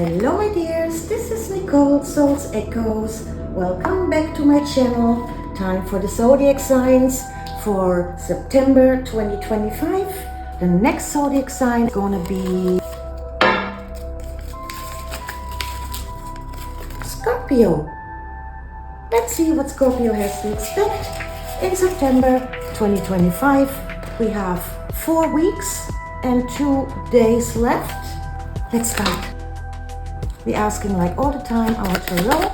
Hello my dears, this is Nicole, Soul's Echoes. Welcome back to my channel. Time for the zodiac signs for September 2025. The next zodiac sign is gonna be Scorpio. Let's see what Scorpio has to expect in September 2025. We have 4 weeks and 2 days left. Let's start. We're asking, like all the time, our tarot.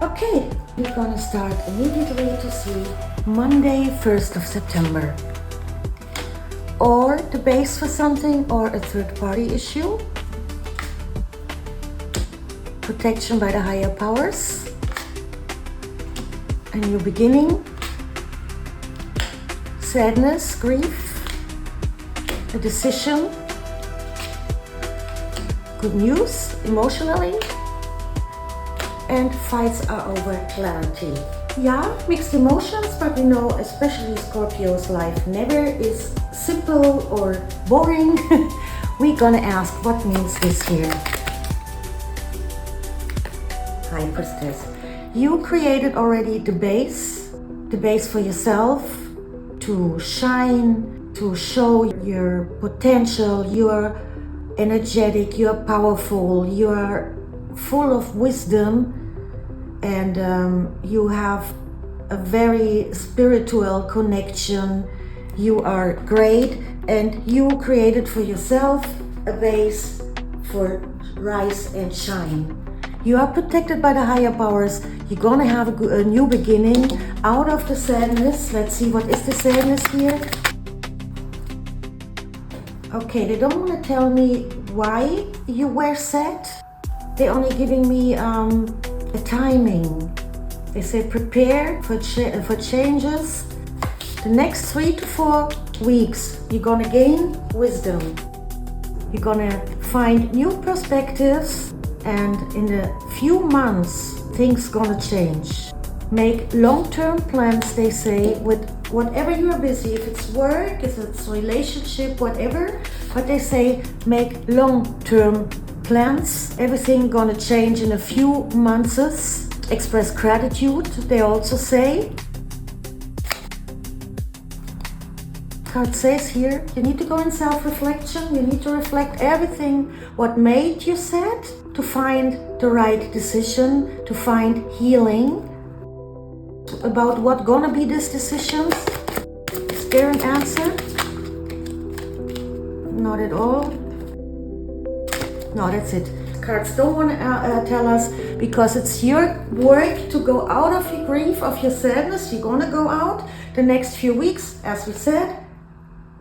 Okay, we're gonna start immediately to see Monday, 1st of September. Or the base for something, or a third-party issue. Protection by the higher powers. A new beginning. Sadness, grief, a decision, good news emotionally, and fights are over, clarity. Yeah, mixed emotions, but we know especially Scorpio's life never is simple or boring. We're gonna ask what means this here. High Priestess. You created already the base for yourself, to shine, to show your potential. You are energetic, you are powerful, you are full of wisdom, and you have a very spiritual connection. You are great, and you created for yourself a base for rise and shine. You are protected by the higher powers. You're gonna have a new beginning out of the sadness. Let's see, what is the sadness here? Okay, they don't want to tell me why you were sad. They're only giving me a timing. They say prepare for changes. The next 3 to 4 weeks, you're gonna gain wisdom. You're gonna find new perspectives. And in a few months, things gonna change. Make long-term plans, they say, with whatever you're busy. If it's work, if it's relationship, whatever. But they say make long-term plans. Everything gonna change in a few months. Express gratitude, they also say. Card says here, you need to go in self-reflection. You need to reflect everything what made you sad, to find the right decision, to find healing. About what gonna be these decisions? Is there an answer? Not at all. No, that's it. Cards don't want to tell us, because it's your work to go out of your grief, of your sadness. You're gonna go out the next few weeks, as we said.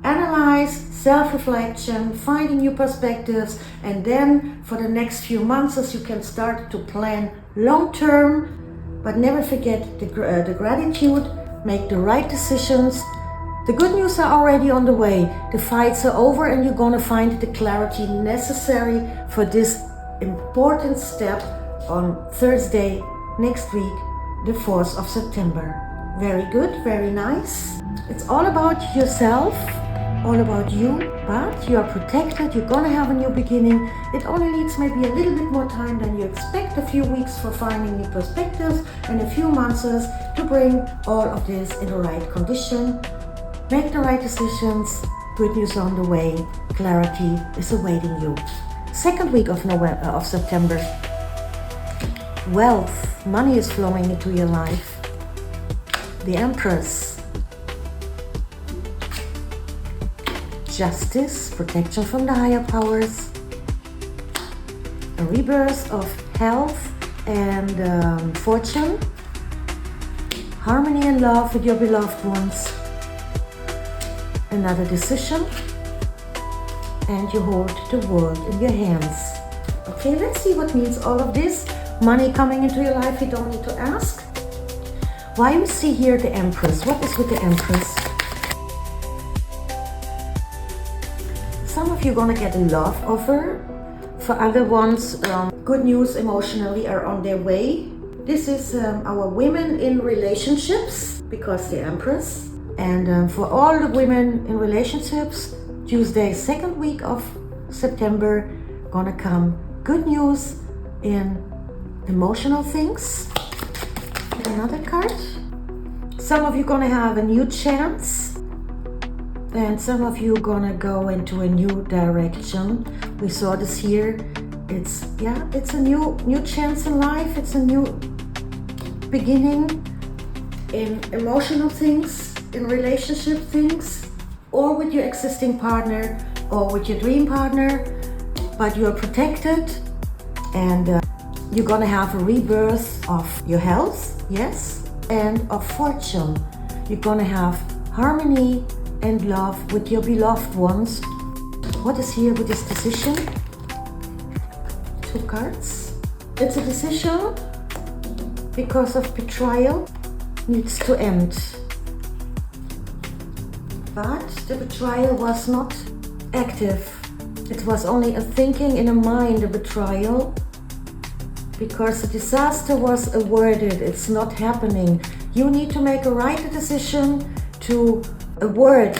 Analyze, self-reflection, finding new perspectives, and then for the next few months you can start to plan long-term, but never forget the gratitude, make the right decisions. The good news are already on the way. The fights are over, and you're gonna find the clarity necessary for this important step on Thursday next week, the 4th of September. Very good, very nice. It's all about yourself, all about you, but you are protected. You're gonna have a new beginning. It only needs maybe a little bit more time than you expect, a few weeks for finding new perspectives, and a few months to bring all of this in the right condition. Make the right decisions. Good news on the way. Clarity is awaiting you. Second week of September. Wealth, money is flowing into your life. The Empress. Justice, protection from the higher powers. A rebirth of health and fortune. Harmony and love with your beloved ones. Another decision. And you hold the world in your hands. Okay, let's see what means all of this. Money coming into your life, you don't need to ask. Why we see here the Empress? What is with the Empress? Some of you are gonna get a love offer. For other ones, good news emotionally are on their way. This is our women in relationships, because the Empress. And for all the women in relationships, Tuesday, second week of September, gonna come good news in emotional things. Another card. Some of you gonna have a new chance, and some of you gonna go into a new direction. We saw this here. It's a new chance in life. It's a new beginning in emotional things, in relationship things, or with your existing partner or with your dream partner, but you are protected, and you're gonna have a rebirth of your health, yes, and of fortune. You're gonna have harmony and love with your beloved ones. What is here with this decision? 2 cards. It's a decision because of betrayal needs to end. But the betrayal was not active. It was only a thinking in a mind, a betrayal, because the disaster was averted. It's not happening. You need to make a right decision to avert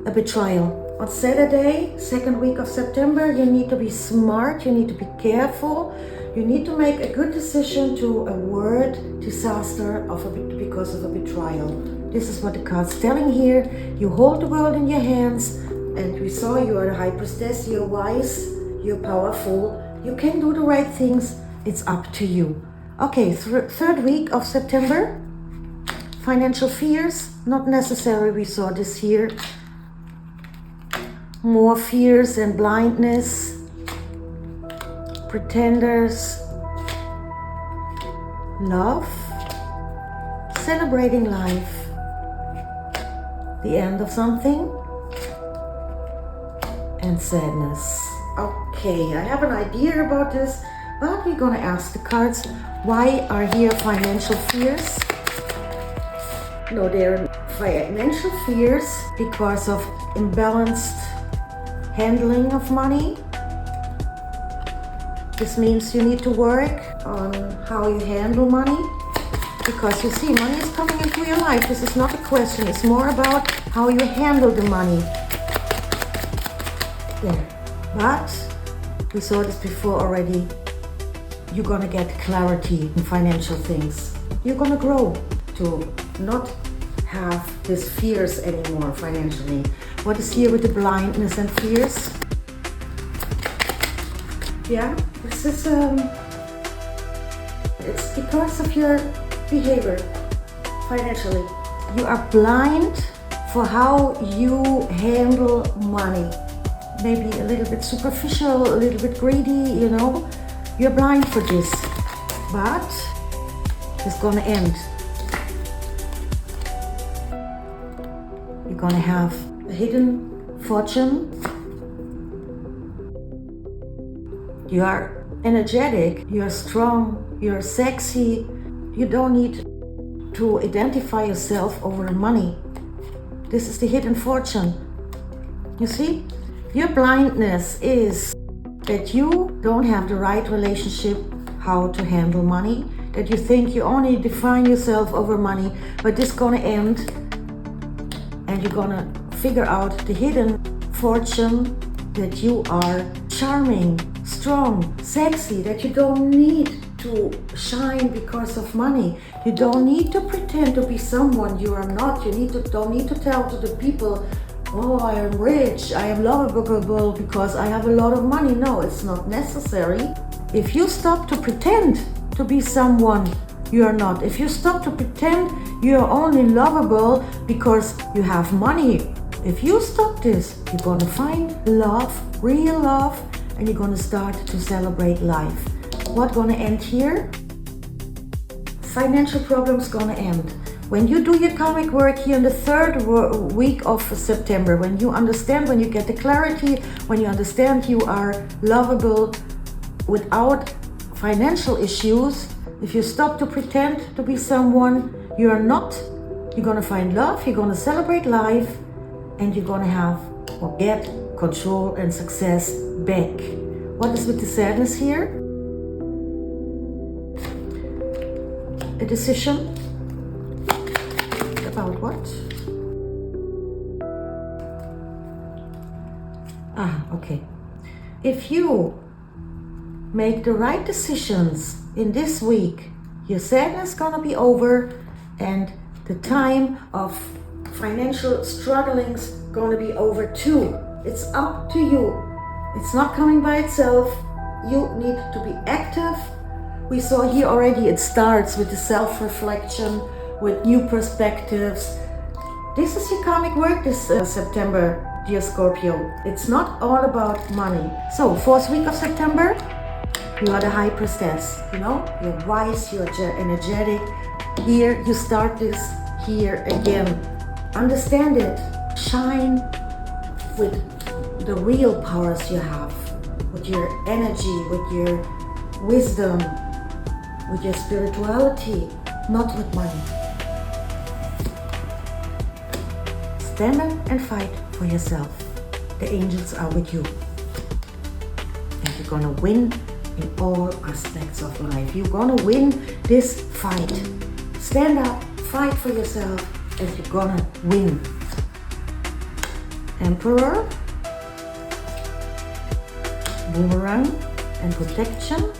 a betrayal. On Saturday, second week of September, you need to be smart, you need to be careful, you need to make a good decision to avert disaster because of a betrayal. This is what the card's telling here. You hold the world in your hands, and we saw you are a high priestess, you're wise, you're powerful, you can do the right things, it's up to you. Okay, third week of September, financial fears, not necessary, we saw this here. More fears and blindness, pretenders, love, celebrating life, the end of something, and sadness. Okay, I have an idea about this, but we're gonna ask the cards, why are here financial fears? No, they're financial fears because of imbalanced handling of money. This means you need to work on how you handle money, because you see, money is coming into your life. This is not a question, it's more about how you handle the money. There. But we saw this before already. You're gonna get clarity in financial things. You're gonna grow to not have these fears anymore financially. What is here with the blindness and fears? Yeah, this is it's because of your behavior financially. You are blind for how you handle money. Maybe a little bit superficial, a little bit greedy, you know. You're blind for this, but it's gonna end. You're gonna have a hidden fortune. You are energetic, you are strong, you are sexy. You don't need to identify yourself over money. This is the hidden fortune. You see? Your blindness is that you don't have the right relationship how to handle money, that you think you only define yourself over money, but this is gonna end, and you're gonna figure out the hidden fortune, that you are charming, strong, sexy, that you don't need to shine because of money. You don't need to pretend to be someone you are not. You don't need to tell to the people, oh, I am rich, I am lovable because I have a lot of money. No, it's not necessary. If you stop to pretend to be someone you are not, if you stop to pretend you are only lovable because you have money, if you stop this, you're gonna find love, real love, and you're gonna start to celebrate life. What's gonna end here? Financial problems gonna end. When you do your karmic work here in the third week of September, when you understand, when you get the clarity, when you understand you are lovable without financial issues, if you stop to pretend to be someone you are not, you're gonna find love, you're gonna celebrate life, and you're gonna have or get control and success back. What is with the sadness here? A decision about what? Okay. If you make the right decisions in this week, your sadness is gonna be over, and the time of financial struggling's gonna be over too. It's up to you. It's not coming by itself. You need to be active. We saw here already it starts with the self-reflection, with new perspectives. This is your karmic work this September, dear Scorpio. It's not all about money. So, 4th week of September, you are the high priestess. You know, you're wise, you're energetic. Here, you start this here again. Understand it. Shine with the real powers you have, with your energy, with your wisdom, with your spirituality, not with money. Stand up and fight for yourself. The angels are with you. And you're gonna win in all aspects of life. You're gonna win this fight. Stand up, fight for yourself, and you're gonna win. Emperor, Boomerang and protection,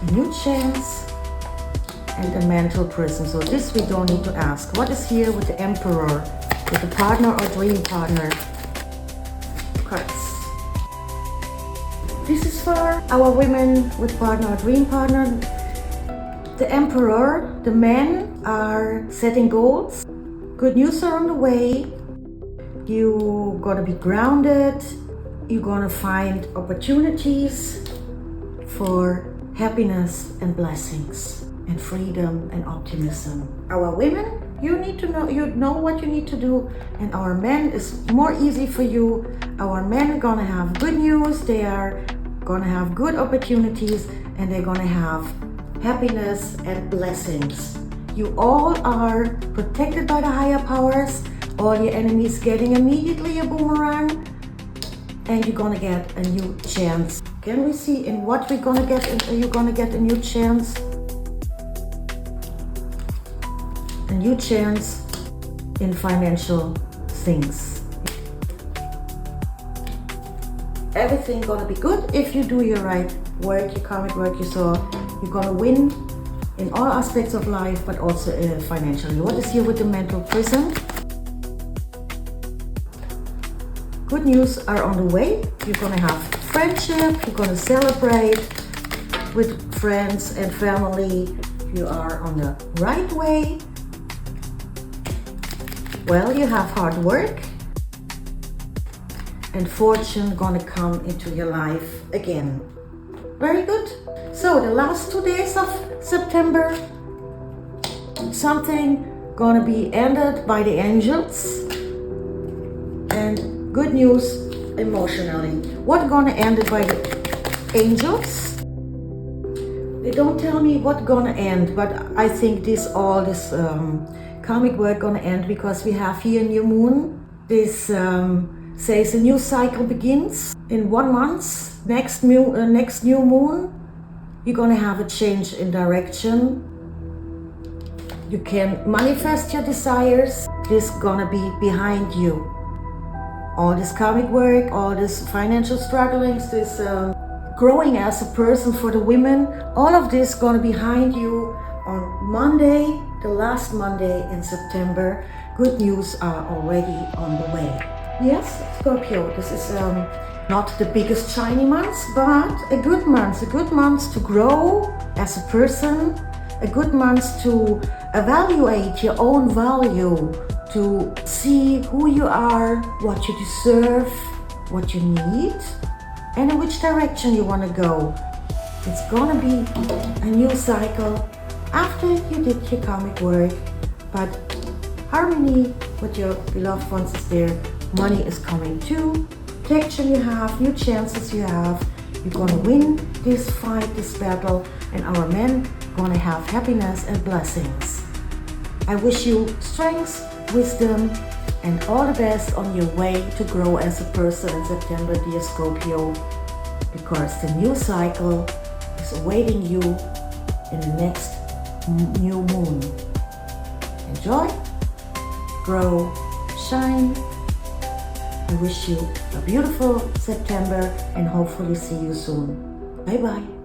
a new chance, and a mental prison. So this we don't need to ask. What is here with the Emperor, with the partner or dream partner? Cards. This is for our women with partner or dream partner. The Emperor, the men are setting goals. Good news are on the way. You're gonna be grounded. You're gonna find opportunities for happiness and blessings and freedom and optimism. Our women, you know what you need to do, and our men is more easy for you. Our men are gonna have good news, they are gonna have good opportunities, and they're gonna have happiness and blessings. You all are protected by the higher powers. All your enemies getting immediately a boomerang, and you're gonna get a new chance. Can we see in what we're gonna get? You're gonna get a new chance. A new chance in financial things. Everything gonna be good if you do your right work, your karmic work you saw. You're gonna win in all aspects of life, but also financially. What is here with the mental prison? Good news are on the way. You're gonna have friendship, you're gonna celebrate with friends and family. You are on the right way. Well, you have hard work, and fortune gonna come into your life again. Very good. So the last 2 days of September, something gonna be ended by the angels, and good news emotionally. What gonna end it by the angels? They don't tell me what gonna end, but I think this karmic work gonna end because we have here a new moon. This says a new cycle begins in 1 month. Next new moon, you're gonna have a change in direction. You can manifest your desires. This gonna be behind you. All this karmic work, all this financial strugglings, this growing as a person for the women, all of this gonna be behind you on Monday, the last Monday in September. Good news are already on the way. Yes, Scorpio, this is not the biggest shiny month, but a good month to grow as a person, a good month to evaluate your own value, to see who you are, what you deserve, what you need, and in which direction you want to go. It's gonna be a new cycle after you did your karmic work, but harmony with your beloved ones is there. Money is coming too. Protection you have, new chances you have. You're gonna win this fight, this battle, and our men gonna have happiness and blessings. I wish you strength, wisdom, and all the best on your way to grow as a person in September, dear Scorpio, because the new cycle is awaiting you in the next new moon. Enjoy grow, shine. I wish you a beautiful September and hopefully see you soon. Bye bye.